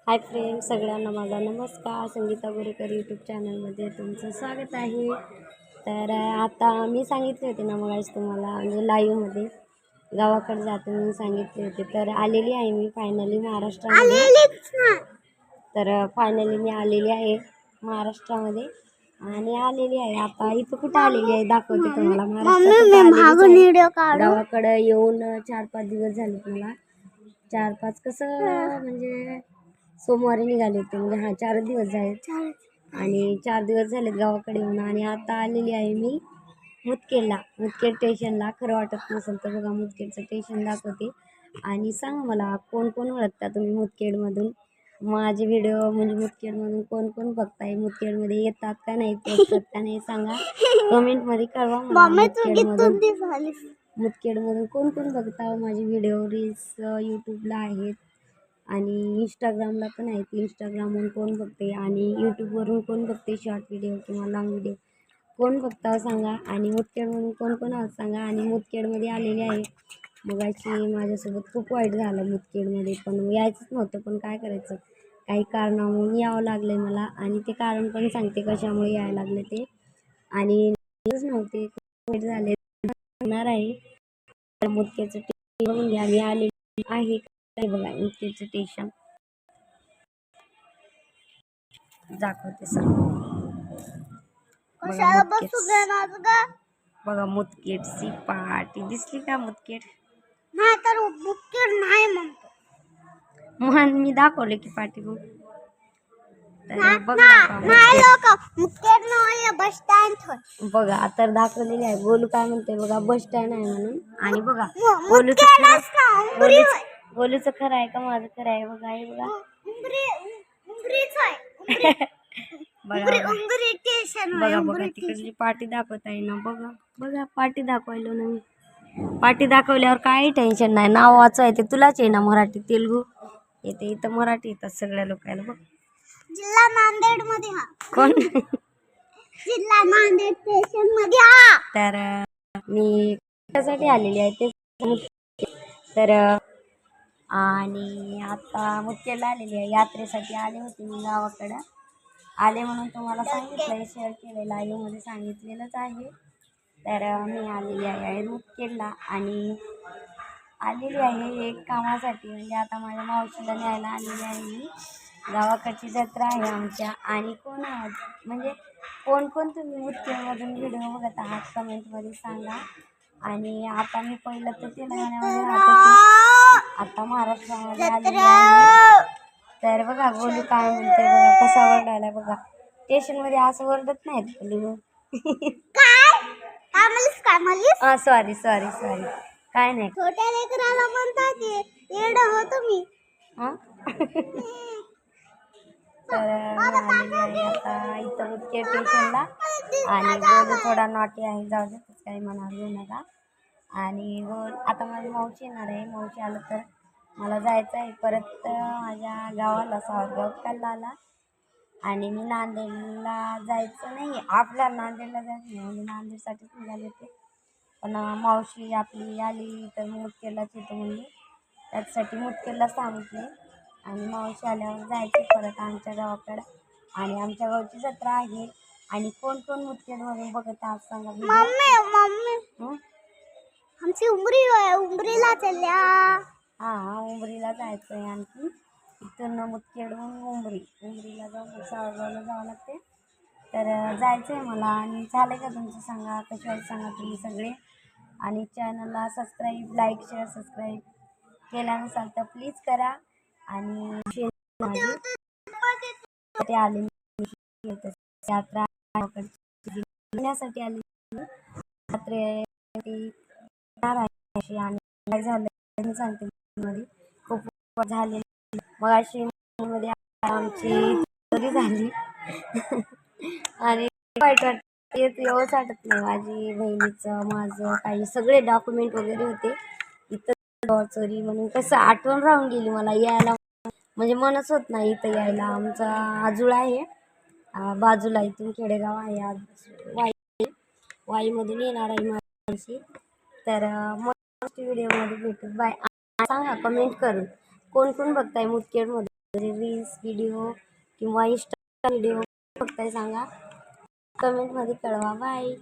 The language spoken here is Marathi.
हाय फ्रेंड्स, सगळ्यांना माझा नमस्कार. संगीता गोरेकर यूट्यूब चॅनलमध्ये तुमचं स्वागत आहे. तर आता मी सांगितले होते ना मगाशी तुम्हाला, म्हणजे लाईव्हमध्ये गावाकडे जाते म्हणून सांगितले होते. तर आलेली आहे मी फायनली महाराष्ट्रामध्ये. तर फायनली मी आलेली आहे महाराष्ट्रामध्ये आणि आलेली आहे आता. इथं कुठं आलेली आहे दाखवते तुम्हाला. महाराष्ट्रात गावाकडे येऊन 4-5 दिवस झाले मला. 4-5 कसं म्हणजे सोमवारी निघाले होते, म्हणजे 4 दिवस झाले आणि 4 दिवस झालेत गावाकडे येऊन. आणि आता आलेली आहे मी मुदखेड स्टेशनला. खरं वाटत नसेल तर बघा, मुदखेडचं स्टेशन दाखवते आणि सांगा मला कोण कोण ओळखता तुम्ही मुदखेडमधून. माझे व्हिडिओ म्हणजे मुदखेडमधून कोण कोण बघताय, मुदखेडमध्ये येतात का नाही, पोचतात का नाही सांगा, कमेंटमध्ये कळवा मला. मुदखेडमधून कोण कोण बघता माझे व्हिडिओ. रील्स यूट्यूबला आहेत आणि इंस्टाग्रामला पण आहेत. इंस्टाग्रामवरून कोण बघते आणि यूट्यूबवरून कोण बघते, शॉर्ट व्हिडिओ किंवा लॉंग व्हिडिओ कोण बघता सांगा. आणि मुदखेडमधून कोण कोण आहात सांगा. आणि मुदखेडमध्ये आलेले आहे. मगाशी माझ्यासोबत खूप वाईट झालं मुदखेडमध्ये, पण यायचंच नव्हतं, पण काय करायचं, काही कारणामुळे यावं लागलं आहे मला. आणि ते कारण पण सांगते कशामुळे यायला लागले ते. आणि नव्हते वाईट झाले होणार आहे. तर मुदखेडचं स्टेशन बघून घ्या, मी आले आहे काय बघा. मुदखेडचं स्टेशन दाखवते सर. बघा मुदखेडची पाटी दिसली का. मुदखेड नाही तर मुदखेड नाही म्हणतो. म्हणून मी दाखवले की पाटी. बघ बस स्टँड बघा तर दाखवलेली आहे. गोलू काय म्हणते बघा, बस स्टँड आहे म्हणून. आणि बघा गोलूचं खरं आहे का माझं खरं आहे बघा. हे बघा बघा बघा तिकडची पाटी दाखवत आहे ना. बघा बघा पाटी दाखवायला ना मी. पाटी दाखवल्यावर काही टेन्शन नाही. नाव वाचायचे तुलाच आहे ना, मराठी तेलुगू येते. इथं मराठी येतात सगळ्या लोकांना. बघ जिल्हा नांदेड मध्ये हा. कोण जिल्हा नांदेड स्टेशन मध्ये हा. तर मी त्यासाठी आलेली आहे ते. तर आणि आता मुदखेडला आलेली आहे. यात्रेसाठी आले होते मी गावाकडं. आले म्हणून तुम्हाला सांगितलं, शेअर केलेलं लाईव्हमध्ये सांगितलेलंच आहे. तर मी आलेली आहे मुदखेडला आणि आलेली आहे एक कामासाठी. म्हणजे आता माझ्या मावशीला न्यायला आलेली आहे मी. गावाकडची जत्रा आहे आमच्या. आणि कोण आहात म्हणजे कोण कोण तुम्ही मुदखेडमधून व्हिडिओ बघत आहात कमेंटमध्ये सांगा. आणि आता मी पहिलं तर तेलंगणामध्ये राहत होते, आता महाराष्ट्रामध्ये आलेली आहे. तर बघा गोलू काय म्हणते बघा, कसा वरडायला बघा. स्टेशनमध्ये असं वरडत नाहीत गोलू. सॉरी सॉरी सॉरी, काय नाही. छोट्या लेकराला म्हणतात येड हो तुम्ही. तर आलेली आहे आता इथं मुदखेड स्टेशनला. आणि गोलू थोडा नॉटी आहे, जाऊ दे काही मनावर घेऊ नका. आणि आता माझी मावशी येणार आहे. मावशी आलं तर मला जायचं आहे परत माझ्या गावाला, सावरगाव कल्लाला. आणि मी नांदेडला जायचं नाही, आपल्या नांदेडला जायचं नाही, म्हणजे नांदेडसाठीच निघाले होते. पण मावशी आपली आली तर मुदखेडलाच येतो म्हणजे त्याच्यासाठी मुदखेडला सांगितले. आणि मावशी आल्यावर जायचे परत आमच्या गावाकडं. आणि आमच्या गावची जत्रा आहे. आणि कोण कोण मुदखेडमधून बघत आहात सांगा. आमची उमरीला चालल्या. हां उमरीला जायचं आहे. आणखी इथून मुदखेडहून उमरीला जाऊन सावरगावला जावं लागते. तर जायचं आहे मला. आणि झालं का तुमचं सांगा, कशावर सांगा तुम्ही सगळे. आणि चॅनलला सबस्क्राईब, लाईक, शेअर, सबस्क्राईब केला नसाल तर प्लीज करा. आणि आले यात्रा आली यात्रेसाठी. आणि काय झालं सांगते मध्ये, खूप झाले. मग अशी मध्ये आमची तरी झाली. आणि वाईट वाटत, व्यवस्थित वाटत नाही. माझी बहिणीचं माझं काही सगळे डॉक्युमेंट वगैरे होते इथं चोरी म्हणून. कसं आठवण राहून गेली मला यायला, म्हणजे मनच होत नाही इथं यायला. आमचा आजुळा आहे बाजूला, इथून खेडेगाव आहे वाईमधून येणार आहे माझी. तर मग व्हिडिओमध्ये भेटू. बाय. सांगा कमेंट करून कोण कोण बघताय मुदखेडमध्ये. रील्स व्हिडिओ किंवा इंस्टा व्हिडिओ बघताय सांगा, कमेंटमध्ये कळवा. बाय.